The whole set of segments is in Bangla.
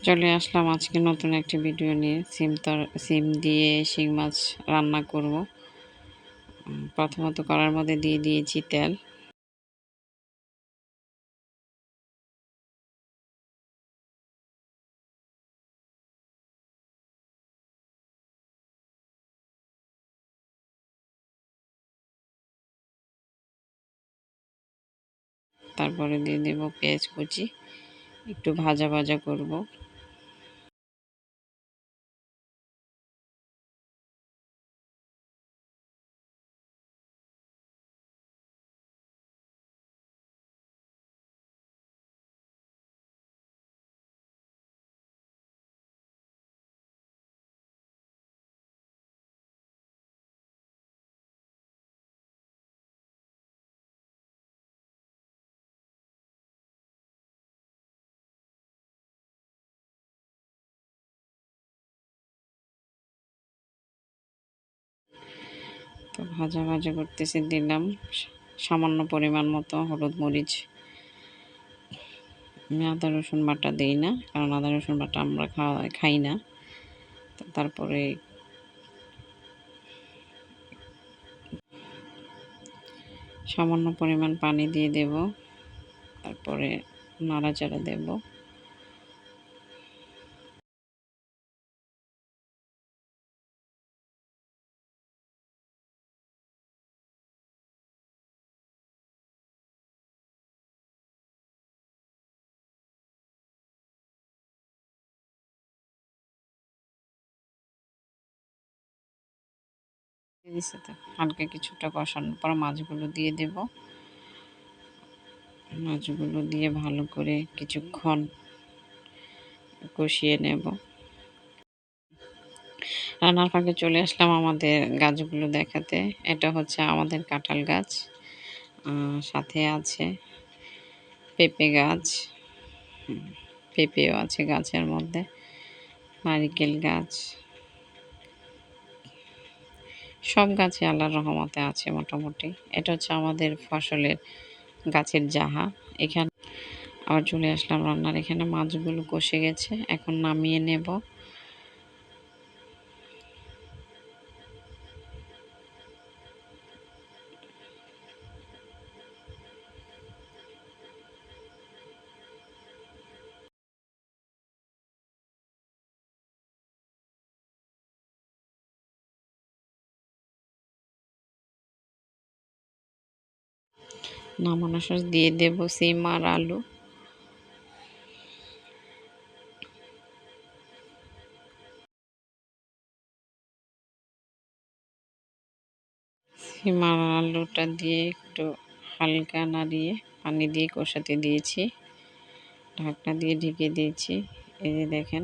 চলে আসলাম আজকে নতুন একটি ভিডিও নিয়ে। সিম দিয়ে শিং মাছ রান্না করব। প্রথমত কড়ার মধ্যে দিয়ে দিয়েছি তেল। তারপরে দিয়ে দেব পেঁয়াজ কুচি, একটু ভাজা ভাজা করব। তো ভাজা ভাজা করতেছি, দিলাম সামান্য পরিমাণ মতো হলুদ মরিচ। আমি আদা রসুন বাটা দিই না, কারণ আদা রসুন বাটা আমরা খাই না। তারপরে সামান্য পরিমাণ পানি দিয়ে দেব। তারপরে নাড়াচাড়া দেব। হালকা কিছুটা কষানোর পর মাছগুলো দিয়ে দেব। মাছগুলো দিয়ে ভালো করে কিছুক্ষণ কষিয়ে নেব। রান্নার ফাঁকে চলে আসলাম আমাদের গাছগুলো দেখাতে। এটা হচ্ছে আমাদের কাঁঠাল গাছ, সাথে আছে পেঁপে গাছ। পেঁপেও আছে গাছের মধ্যে, নারিকেল গাছ। সব গাছে আল্লাহর রহমতে আছে মোটামুটি। এটা হচ্ছে আমাদের ফসলের গাছের জাহা। এখানে আবার চলে আসলাম রান্নার। এখানে মাছগুলো কষে গেছে, এখন নামিয়ে নেব। নামানোর শেষ দিয়ে দেব সিম আর আলু। সিম আর আলুটা দিয়ে একটু হালকা নাড়িয়ে পানি দিয়ে কষাতে দিয়েছি। ঢাকনা দিয়ে ঢেকে দিয়েছি। এই যে দেখেন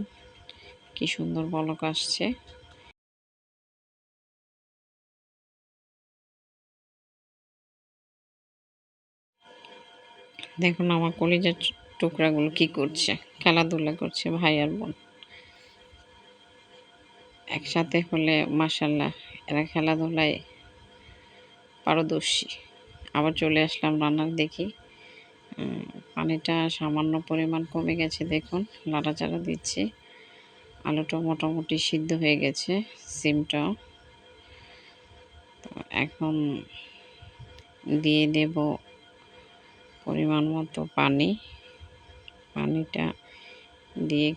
কি সুন্দর বলক আসছে। দেখুন আমার কলিজার টুকরাগুলো কি করছে, খেলাধুলা করছে ভাই আর বোন একসাথে হলে। মাশাল্লাহ, এরা খেলাধুলায় পারদর্শী। আবার চলে আসলাম রান্নার। দেখি পানিটা সামান্য পরিমাণ কমে গেছে, দেখুন নাড়াচাড়া দিচ্ছি। আলুটা মোটামুটি সিদ্ধ হয়ে গেছে, সিমটাও। তো এখন দিয়ে দেব পরিমাণ মতো পানি। পানিটা দিয়ে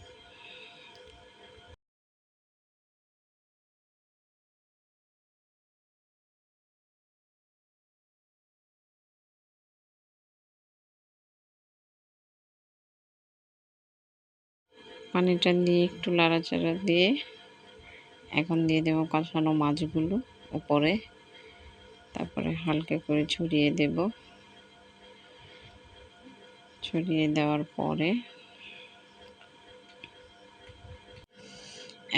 একটু নাড়াচাড়া দিয়ে এখন দিয়ে দেবো কষানো মাছগুলো উপরে। তারপরে হালকা করে ছড়িয়ে দেব। ছড়িয়ে দেওয়ার পরে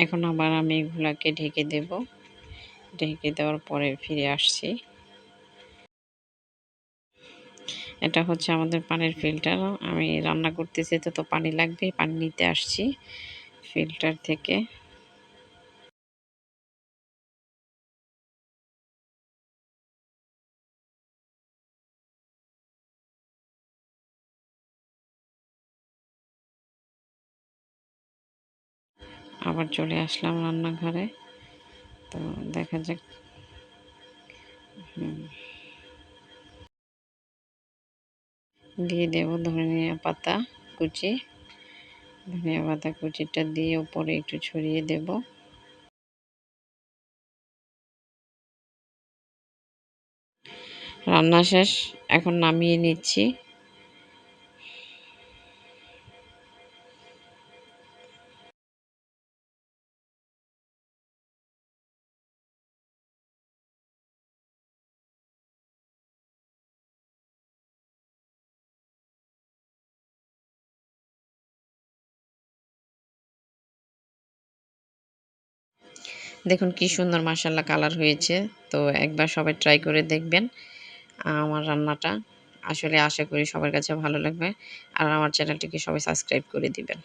এখন আবার আমি এগুলাকে ঢেকে দেব। ঢেকে দেওয়ার পরে ফিরে আসছি। এটা হচ্ছে আমাদের পানির ফিল্টার। আমি রান্না করতেছি, তো পানি লাগবে, পানি নিতে আসছি ফিল্টার থেকে। আবার চলে আসলাম রান্নাঘরে। তো দেখা যাক। দিয়ে দেব ধনিয়া পাতা কুচি। ধনিয়া পাতা কুচিটা দিয়ে উপরে একটু ছড়িয়ে দেব। রান্না শেষ, এখন নামিয়ে নিচ্ছি। দেখুন কি সুন্দর মাশাআল্লাহ কালার হয়েছে। তো একবার সবাই ট্রাই করে দেখবেন আমার রান্নাটা। আসলে আশা করি সবার কাছে ভালো লাগবে। আর আমার চ্যানেলটিকে সবাই সাবস্ক্রাইব করে দিবেন।